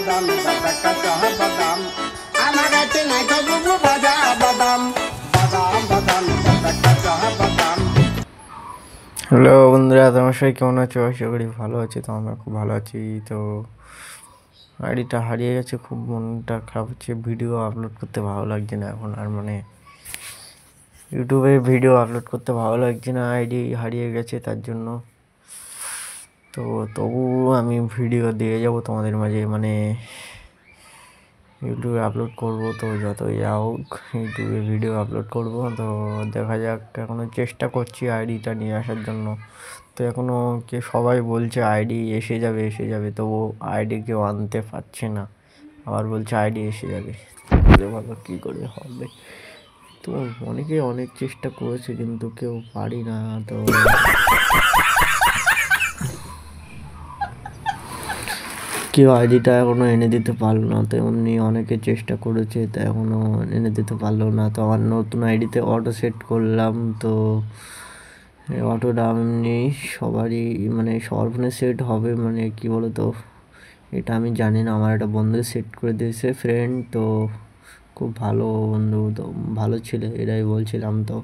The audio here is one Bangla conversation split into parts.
বাদাম দাদা কাঁচা বাদাম আমার কাছে নাই তো বুবু ভাজা বাদাম বাদাম বাদাম দাদা কাঁচা বাদাম। হ্যালো বন্ধুরা, তোমার সবাই কেমন আছো? আশা করি ভালো আছি। তো আমরা খুব ভালো আছি। তো আইডিটা হারিয়ে গেছে, খুব মনটা খারাপ হচ্ছে। ভিডিও আপলোড করতে ভালো লাগছে না এখন আর, মানে ইউটিউবে ভিডিও আপলোড করতে ভালো লাগছে না, আইডি হারিয়ে গেছে তার জন্য। তো তবু আমি ভিডিও দিয়ে যাব তোমাদের মাঝে, মানে ইউটিউবে আপলোড করব। তো যতই হোক ইউটিউবে ভিডিও আপলোড করব। তো দেখা যাক, এখনও চেষ্টা করছি আইডিটা নিয়ে আসার জন্য। তো এখনও সবাই বলছে আইডি এসে যাবে, তবু আইডি কেউ আনতে পারছে না। আবার বলছে আইডি এসে যাবে, ভালো কী করে হবে? তো অনেকে অনেক চেষ্টা করেছে কিন্তু কেউ পারি না। তো কেউ আইডিটা এখনও এনে দিতে পারলো না। তো এমনি অনেকে চেষ্টা করেছে, তা এখনও এনে দিতে পারলো না। তো আমার নতুন আইডিতে অটো সেট করলাম। তো অটোটা এমনি সবারই, মানে সবার ফোনে সেট হবে, মানে কী বলো তো, এটা আমি জানি না। আমার একটা বন্ধু সেট করে দিয়েছে, ফ্রেন্ড। তো খুব ভালো বন্ধু, তো ভালো ছেলে, এরাই বলছিলাম। তো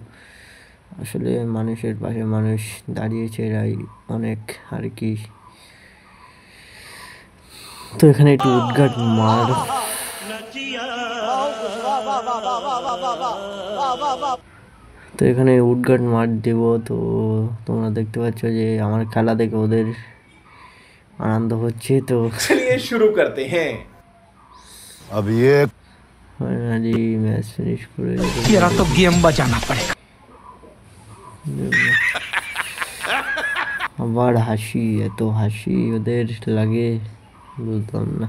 আসলে মানুষের পাশে মানুষ দাঁড়িয়েছে, এরাই অনেক আর কি। তো এখানে একটু উদ্ঘাট মার, তো এখানে উদ্ঘাট মার দেব। তো তোমরা দেখতে পাচ্ছ যে আমার খেলা দেখে ওদের আনন্দ হচ্ছে। তো चलिए शुरू करते हैं। अब ये ফাইনালি ম্যাচ ফিনিশ করে तेरा तो गेम बजाना पड़ेगा। আবার হাসি, এত হাসি ওদের লাগে বুঝলাম না।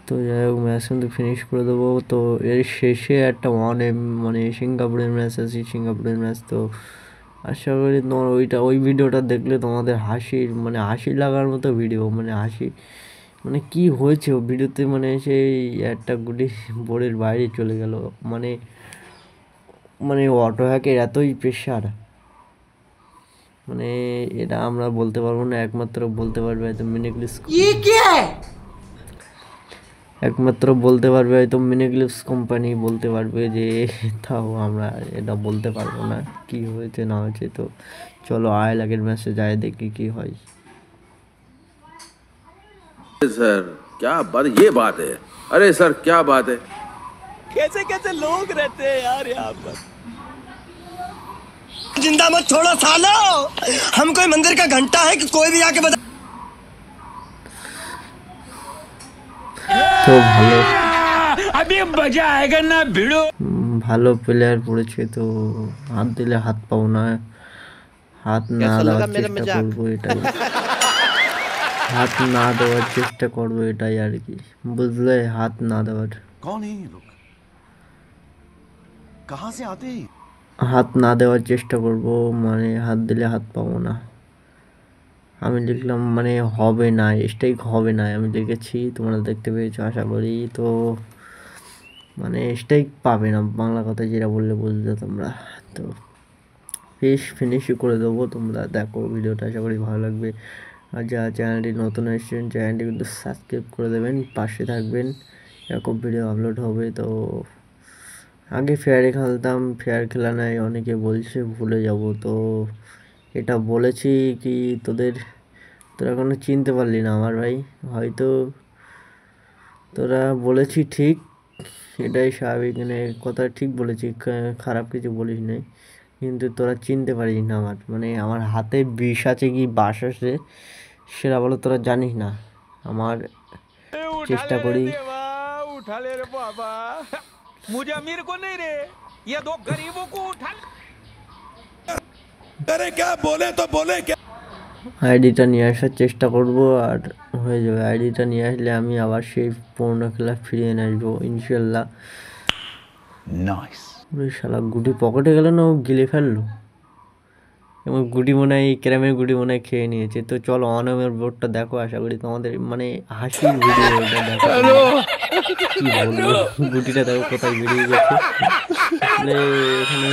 তো যাই হোক, ম্যাচ কিন্তু ফিনিশ করে দেবো। তো এর শেষে একটা মানে সিঙ্গাপুরের ম্যাচ আছে, সিঙ্গাপুরের ম্যাচ। তো আশা করি তোমার ওই ভিডিওটা দেখলে তোমাদের হাসি লাগার মতো ভিডিও, মানে হাসি, মানে কি হয়েছে ও ভিডিওতে, মানে সেই একটা গুলি বোর্ডের বাইরে চলে গেল। মানে অটো হ্যাকের এতই প্রেশার, মানে এটা আমরা বলতে পারবো না, একমাত্র বলতে পারবে হয়তো মিনিক্লিপস, একমাত্র বলতে পারবে হয়তো মিনিক্লিপস কোম্পানি বলতে পারবে যে, তাও আমরা এটা বলতে পারবো না কি হয়েছে না হয়েছে। তো চলো আয়ের আগের ম্যাচে যাই, দেখি কি হয়। सर क्या बात, ये बात है? अरे सर क्या बात है? कैसे कैसे लोग रहते हैं यार यहाँ पर। जिंदा मत छोड़ो सालो, हम कोई मंदिर का घंटा है कि कोई भी आके बता। তো ভালো, अभी मजा आएगा ना भिड़ो। ভালো প্লেয়ার পড়েছে। তো হাত দিলে হাত পাও না, হাত না দেওয়ার চেষ্টা করবো এটাই, হাত না দেওয়ার চেষ্টা করবো এটাই আর কি, বুঝলে? হাত না দেওয়ার, कौन है ये लोग? कहाँ से आते हैं? হাত না দেওয়ার চেষ্টা করব, মানে হাত দিলে হাত পাবো না। আমি লিখলাম মানে হবে না, স্ট্রাইক হবে না আমি লিখেছি, তোমরা দেখতে পেয়েছো আশা করি। তো মানে স্ট্রাইক পাবে না, বাংলা কথা যেটা বললে বুঝলে তোমরা। তো ফিনিশই করে দেবো, তোমরা দেখো ভিডিওটা, আশা করি ভালো লাগবে। আর যারা চ্যানেলটি নতুন এসেছেন, চ্যানেলটি কিন্তু সাবস্ক্রাইব করে দেবেন, পাশে থাকবেন, এরকম ভিডিও আপলোড হবে। তো আগে ফেয়ারে খেলতাম, ফেয়ার খেলা নাই অনেকে বলছে, ভুলে যাব। তো এটা বলেছি কি তোরা এখনো চিনতে পারলি না আমার ভাই, হয়তো তোরা বলেছি ঠিক, এটাই স্বাভাবিক, মানে কথা ঠিক বলেছি, খারাপ কিছু বলিস নাই, কিন্তু তোরা চিনতে পারিস না আমার, মানে আমার হাতে বিষ আছে কি বাস আছে সেটা বলো, তোরা জানিস না। আমার চেষ্টা করি, उठा ले रे बाबा, मुझे अमीर को नहीं रे, ये दो गरीबों को उठा। अरे क्या बोले तो बोले क्या? আইডিটা নিয়ে আসার চেষ্টা করব, আর হয়ে যাবে। আইডিটা নিয়ে আসলে আমি আবার সেই পুরোনো খেলা ফিরিয়ে নিয়ে আসবো ইনশাল্লাহ। नाइस। শালা গুটি পকেটে গেল না, ও গিলে ফেললো, এবং গুটি মনে হয় ক্যারামের গুটি মনে হয় খেয়ে নিয়েছে। তো চলো অনমের বোর্ডটা দেখো, আশা করি তোমাদের মানে হাসির ভিডিও এটা দেখো। কি বলবো, গুটিটা দেখো কোথায় বেরিয়ে গেছে, এখানে